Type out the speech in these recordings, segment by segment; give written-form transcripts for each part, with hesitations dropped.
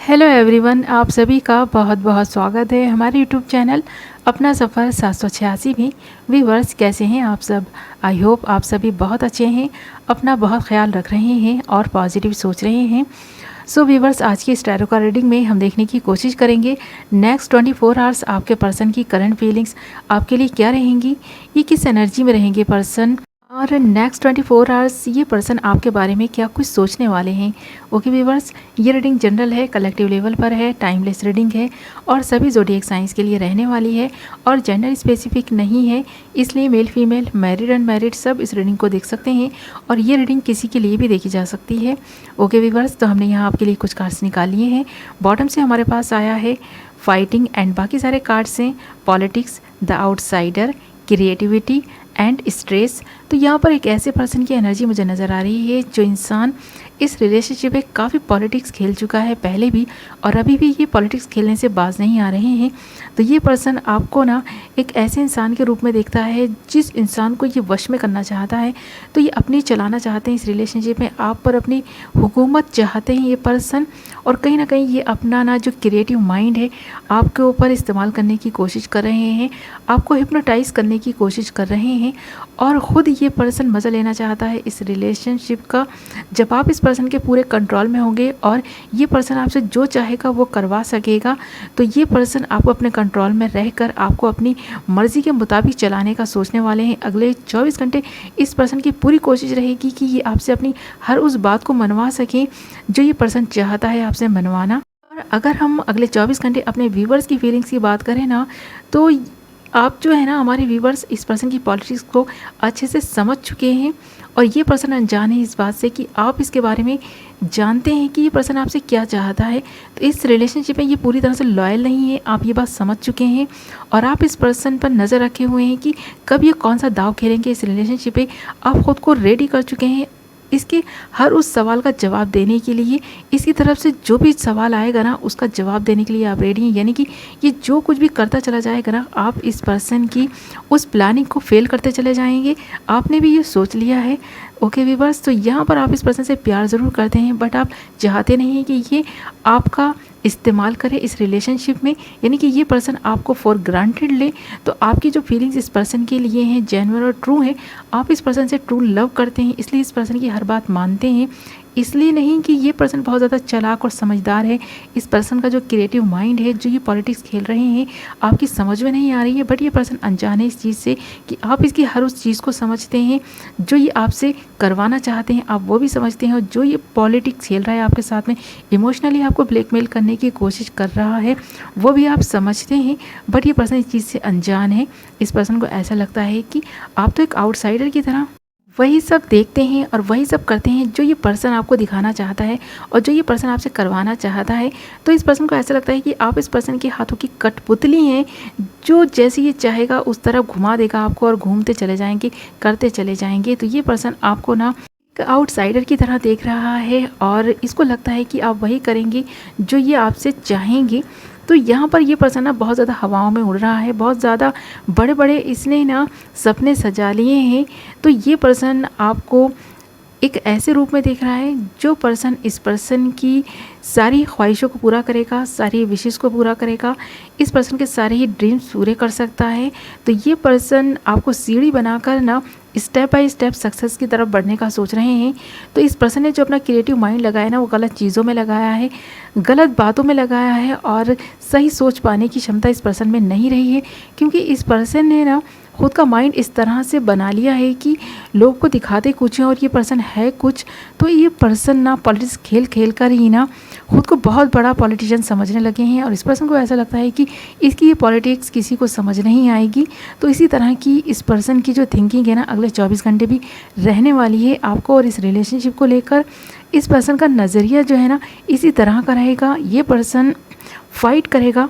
Hello everyone, आप सभी का बहुत बहुत स्वागत है हमारे यूट्यूब चैनल अपना सफ़र 786 में। व्यूअर्स, कैसे हैं आप सब? आई होप आप सभी बहुत अच्छे हैं, अपना बहुत ख्याल रख रहे हैं और पॉजिटिव सोच रहे हैं। सो व्यूअर्स, आज की इस टैरो का रीडिंग में हम देखने की कोशिश करेंगे नेक्स्ट 24 आवर्स आपके पर्सन की करंट फीलिंग्स आपके लिए क्या रहेंगी, ये किस एनर्जी में रहेंगे पर्सन, और नेक्स्ट 24 आवर्स ये पर्सन आपके बारे में क्या कुछ सोचने वाले हैं। ओके व्यूवर्स, ये रीडिंग जनरल है, कलेक्टिव लेवल पर है, टाइमलेस रीडिंग है और सभी ज़ोडिएक साइंस के लिए रहने वाली है और जेंडर स्पेसिफिक नहीं है, इसलिए मेल फीमेल मैरिड अनमैरिड सब इस रीडिंग को देख सकते हैं और ये रीडिंग किसी के लिए भी देखी जा सकती है। ओके व्यूवर्स, तो हमने यहाँ आपके लिए कुछ कार्ड्स निकाल लिए हैं। बॉटम से हमारे पास आया है फाइटिंग एंड बाकी सारे कार्ड्स हैं politics, the outsider, creativity and stress. तो यहाँ पर एक ऐसे पर्सन की एनर्जी मुझे नज़र आ रही है जो इंसान इस रिलेशनशिप में काफ़ी पॉलिटिक्स खेल चुका है पहले भी और अभी भी ये पॉलिटिक्स खेलने से बाज नहीं आ रहे हैं। तो ये पर्सन आपको ना एक ऐसे इंसान के रूप में देखता है जिस इंसान को ये वश में करना चाहता है, तो ये अपनी चलाना चाहते हैं इस रिलेशनशिप में, आप पर अपनी हुकूमत चाहते हैं ये पर्सन। और कहीं ना कहीं ये अपना ना जो क्रिएटिव माइंड है आपके ऊपर इस्तेमाल करने की कोशिश कर रहे हैं, आपको हिप्नोटाइज करने की कोशिश कर रहे हैं और ख़ुद ये पर्सन मज़ा लेना चाहता है इस रिलेशनशिप का। जब आप इस पर्सन के पूरे कंट्रोल में होंगे और ये पर्सन आपसे जो चाहेगा वो करवा सकेगा, तो ये पर्सन आपको अपने कंट्रोल में रहकर आपको अपनी मर्ज़ी के मुताबिक चलाने का सोचने वाले हैं। अगले 24 घंटे इस पर्सन की पूरी कोशिश रहेगी कि ये आपसे अपनी हर उस बात को मनवा सकें जो ये पर्सन चाहता है आपसे मनवाना। और अगर हम अगले 24 घंटे अपने व्यूवर्स की फीलिंग्स की बात करें ना, तो आप जो है ना हमारे व्यूवर्स इस पर्सन की पॉलिटिक्स को अच्छे से समझ चुके हैं और ये पर्सन अनजान है इस बात से कि आप इसके बारे में जानते हैं कि ये पर्सन आपसे क्या चाहता है। तो इस रिलेशनशिप में ये पूरी तरह से लॉयल नहीं है, आप ये बात समझ चुके हैं और आप इस पर्सन पर नज़र रखे हुए हैं कि कब ये कौन सा दाव खेलेंगे इस रिलेशनशिप में। आप ख़ुद को रेडी कर चुके हैं इसके हर उस सवाल का जवाब देने के लिए। इसकी तरफ से जो भी सवाल आएगा ना उसका जवाब देने के लिए आप रेडी हैं, यानी कि ये जो कुछ भी करता चला जाएगा ना आप इस पर्सन की उस प्लानिंग को फेल करते चले जाएंगे। आपने भी ये सोच लिया है। ओके व्यूअर्स, तो यहाँ पर आप इस पर्सन से प्यार ज़रूर करते हैं बट आप चाहते नहीं हैं कि ये आपका इस्तेमाल करे इस रिलेशनशिप में, यानी कि ये पर्सन आपको फॉर ग्रांटेड ले। तो आपकी जो फीलिंग्स इस पर्सन के लिए हैं जेन्युइन और ट्रू है, आप इस पर्सन से ट्रू लव करते हैं, इसलिए इस पर्सन की हर बात मानते हैं। इसलिए नहीं कि ये पर्सन बहुत ज़्यादा चालाक और समझदार है, इस पर्सन का जो क्रिएटिव माइंड है जो ये पॉलिटिक्स खेल रहे हैं आपकी समझ में नहीं आ रही है, बट ये पर्सन अनजान है इस चीज़ से कि आप इसकी हर उस चीज़ को समझते हैं जो ये आपसे करवाना चाहते हैं, आप वो भी समझते हैं। और जो ये पॉलिटिक्स खेल रहा है आपके साथ में, इमोशनली आपको ब्लैकमेल करने की कोशिश कर रहा है, वो भी आप समझते हैं, बट ये पर्सन इस चीज़ से अनजान है। इस पर्सन को ऐसा लगता है कि आप तो एक आउटसाइडर की तरह वही सब देखते हैं और वही सब करते हैं जो ये पर्सन आपको दिखाना चाहता है और जो ये पर्सन आपसे करवाना चाहता है। तो इस पर्सन को ऐसा लगता है कि आप इस पर्सन के हाथों की कठपुतली हैं, जो जैसे ये चाहेगा उस तरफ घुमा देगा आपको और घूमते चले जाएंगे, करते चले जाएंगे। तो ये पर्सन आपको ना आउटसाइडर की तरह देख रहा है और इसको लगता है कि आप वही करेंगे जो ये आपसे चाहेंगे। तो यहाँ पर ये पर्सन ना बहुत ज़्यादा हवाओं में उड़ रहा है, बहुत ज़्यादा बड़े बड़े इसने ना सपने सजा लिए हैं। तो ये पर्सन आपको एक ऐसे रूप में देख रहा है जो पर्सन इस पर्सन की सारी ख्वाहिशों को पूरा करेगा, सारी विशेष को पूरा करेगा, इस पर्सन के सारे ही ड्रीम्स पूरे कर सकता है। तो ये पर्सन आपको सीढ़ी बनाकर ना स्टेप बाय स्टेप सक्सेस की तरफ बढ़ने का सोच रहे हैं। तो इस पर्सन ने जो अपना क्रिएटिव माइंड लगाया ना वो गलत चीज़ों में लगाया है, गलत बातों में लगाया है और सही सोच पाने की क्षमता इस पर्सन में नहीं रही है, क्योंकि इस पर्सन ने ना खुद का माइंड इस तरह से बना लिया है कि लोग को दिखाते कुछ है और ये पर्सन है कुछ। तो ये पर्सन ना पॉलिटिक्स खेल खेल कर ही ना खुद को बहुत बड़ा पॉलिटिशियन समझने लगे हैं और इस पर्सन को ऐसा लगता है कि इसकी ये पॉलिटिक्स किसी को समझ नहीं आएगी। तो इसी तरह की इस पर्सन की जो थिंकिंग है ना अगले 24 घंटे भी रहने वाली है आपको और इस रिलेशनशिप को लेकर। इस पर्सन का नज़रिया जो है ना इसी तरह का रहेगा। ये पर्सन फाइट करेगा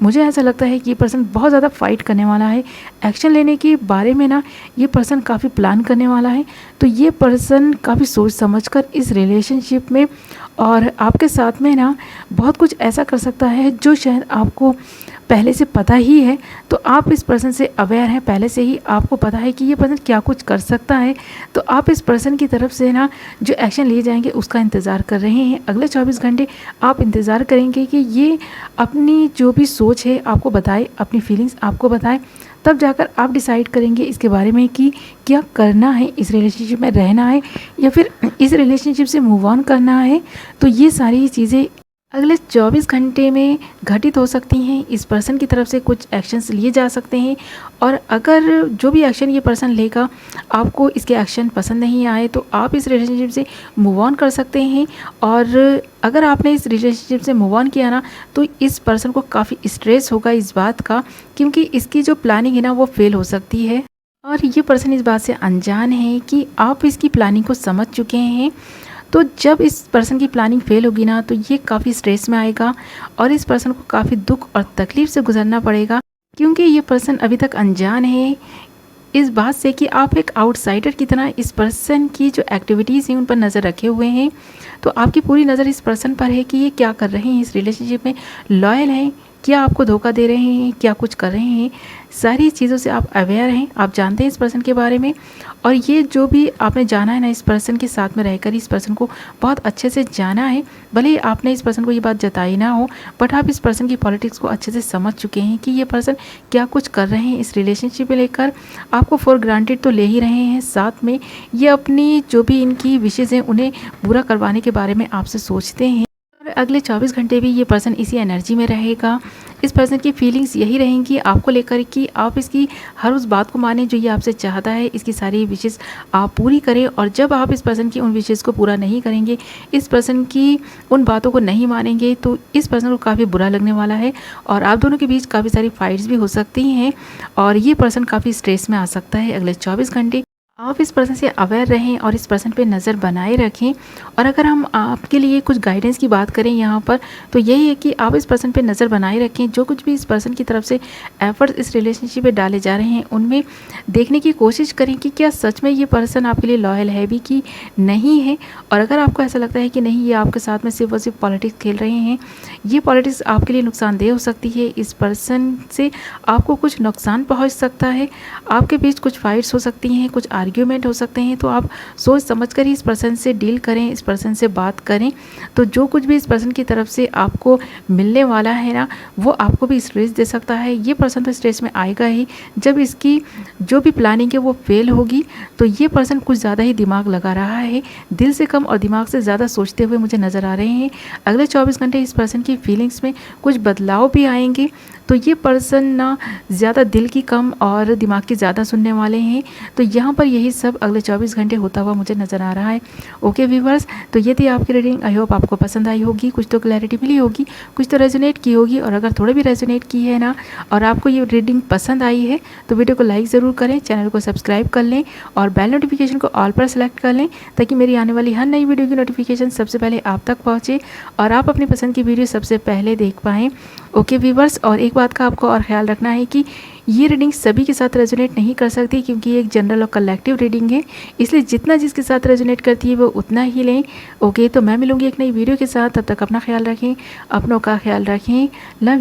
मुझे ऐसा लगता है कि ये पर्सन बहुत ज़्यादा फाइट करने वाला है। एक्शन लेने के बारे में ना ये पर्सन काफ़ी प्लान करने वाला है। तो ये पर्सन काफ़ी सोच समझकर इस रिलेशनशिप में और आपके साथ में ना बहुत कुछ ऐसा कर सकता है जो शायद आपको पहले से पता ही है। तो आप इस पर्सन से अवेयर हैं, पहले से ही आपको पता है कि ये पर्सन क्या कुछ कर सकता है। तो आप इस पर्सन की तरफ से ना जो एक्शन लिए जाएंगे उसका इंतज़ार कर रहे हैं। अगले 24 घंटे आप इंतज़ार करेंगे कि ये अपनी जो भी सोच है आपको बताए, अपनी फीलिंग्स आपको बताए, तब जाकर आप डिसाइड करेंगे इसके बारे में कि क्या करना है, इस रिलेशनशिप में रहना है या फिर इस रिलेशनशिप से मूव ऑन करना है। तो ये सारी चीज़ें अगले 24 घंटे में घटित हो सकती हैं। इस पर्सन की तरफ से कुछ एक्शंस लिए जा सकते हैं और अगर जो भी एक्शन ये पर्सन लेगा आपको इसके एक्शन पसंद नहीं आए तो आप इस रिलेशनशिप से मूव ऑन कर सकते हैं। और अगर आपने इस रिलेशनशिप से मूव ऑन किया ना तो इस पर्सन को काफ़ी स्ट्रेस होगा इस बात का, क्योंकि इसकी जो प्लानिंग है ना वो फेल हो सकती है। और ये पर्सन इस बात से अनजान है कि आप इसकी प्लानिंग को समझ चुके हैं। तो जब इस पर्सन की प्लानिंग फेल होगी ना तो ये काफ़ी स्ट्रेस में आएगा और इस पर्सन को काफ़ी दुख और तकलीफ़ से गुजरना पड़ेगा, क्योंकि ये पर्सन अभी तक अनजान है इस बात से कि आप एक आउटसाइडर की तरह इस पर्सन की जो एक्टिविटीज़ हैं उन पर नज़र रखे हुए हैं। तो आपकी पूरी नज़र इस पर्सन पर है कि ये क्या कर रहे हैं, इस रिलेशनशिप में लॉयल हैं, क्या आपको धोखा दे रहे हैं, क्या कुछ कर रहे हैं। सारी चीज़ों से आप अवेयर हैं, आप जानते हैं इस पर्सन के बारे में। और ये जो भी आपने जाना है ना, इस पर्सन के साथ में रहकर इस पर्सन को बहुत अच्छे से जाना है। भले ही आपने इस पर्सन को ये बात जताई ना हो, बट आप इस पर्सन की पॉलिटिक्स को अच्छे से समझ चुके हैं कि ये पर्सन क्या कुछ कर रहे हैं इस रिलेशनशिप में लेकर। आपको फॉर ग्रांटेड तो ले ही रहे हैं, साथ में ये अपनी जो भी इनकी विशेज़ हैं उन्हें पूरा करवाने के बारे में आपसे सोचते हैं। अगले 24 घंटे भी ये पर्सन इसी एनर्जी में रहेगा। इस पर्सन की फीलिंग्स यही रहेंगी आपको लेकर कि आप इसकी हर उस बात को मानें जो ये आपसे चाहता है, इसकी सारी विशेज़ आप पूरी करें। और जब आप इस पर्सन की उन विशेज़ को पूरा नहीं करेंगे, इस पर्सन की उन बातों को नहीं मानेंगे, तो इस पर्सन को काफ़ी बुरा लगने वाला है और आप दोनों के बीच काफ़ी सारी फाइट्स भी हो सकती हैं और ये पर्सन काफ़ी स्ट्रेस में आ सकता है अगले 24 घंटे। आप इस पर्सन से अवेयर रहें और इस पर्सन पे नज़र बनाए रखें। और अगर हम आपके लिए कुछ गाइडेंस की बात करें यहाँ पर, तो यही है कि आप इस पर्सन पे नज़र बनाए रखें। जो कुछ भी इस पर्सन की तरफ से एफर्ट्स इस रिलेशनशिप पे डाले जा रहे हैं उनमें देखने की कोशिश करें कि क्या सच में ये पर्सन आपके लिए लॉयल है भी कि नहीं है। और अगर आपको ऐसा लगता है कि नहीं, ये आपके साथ में सिर्फ और सिर्फ पॉलिटिक्स खेल रहे हैं, ये पॉलिटिक्स आपके लिए नुकसानदेह हो सकती है, इस पर्सन से आपको कुछ नुकसान पहुँच सकता है, आपके बीच कुछ फाइट्स हो सकती हैं, कुछ आर्ग्यूमेंट हो सकते हैं, तो आप सोच समझकर ही इस पर्सन से डील करें, इस पर्सन से बात करें। तो जो कुछ भी इस पर्सन की तरफ से आपको मिलने वाला है ना, वो आपको भी स्ट्रेस दे सकता है। ये पर्सन तो स्ट्रेस में आएगा ही जब इसकी जो भी प्लानिंग है वो फेल होगी। तो ये पर्सन कुछ ज़्यादा ही दिमाग लगा रहा है, दिल से कम और दिमाग से ज़्यादा सोचते हुए मुझे नज़र आ रहे हैं। अगले 24 घंटे इस पर्सन की फीलिंग्स में कुछ बदलाव भी आएंगे। तो ये पर्सन ना ज़्यादा दिल की कम और दिमाग की ज़्यादा सुनने वाले हैं। तो यहाँ पर यही सब अगले 24 घंटे होता हुआ मुझे नज़र आ रहा है। ओके व्यूवर्स, तो ये थी आपकी रीडिंग। आई होप आपको पसंद आई होगी, कुछ तो क्लैरिटी मिली होगी, कुछ तो रेजोनेट की होगी। और अगर थोड़ा भी रेजोनेट की है ना और आपको ये रीडिंग पसंद आई है तो वीडियो को लाइक ज़रूर करें, चैनल को सब्सक्राइब कर लें और बेल नोटिफिकेशन को ऑल पर सेलेक्ट कर लें ताकि मेरी आने वाली हर नई वीडियो की नोटिफिकेशन सबसे पहले आप तक पहुँचे और आप अपनी पसंद की वीडियो सबसे पहले देख पाएँ। ओके व्यूवर्स, और एक बात का आपको और ख्याल रखना है कि ये रीडिंग सभी के साथ रेजोनेट नहीं कर सकती, क्योंकि ये एक जनरल और कलेक्टिव रीडिंग है, इसलिए जितना जिसके साथ रेजोनेट करती है वो उतना ही लें। ओके, तो मैं मिलूंगी एक नई वीडियो के साथ, तब तक अपना ख्याल रखें, अपनों का ख्याल रखें। लव।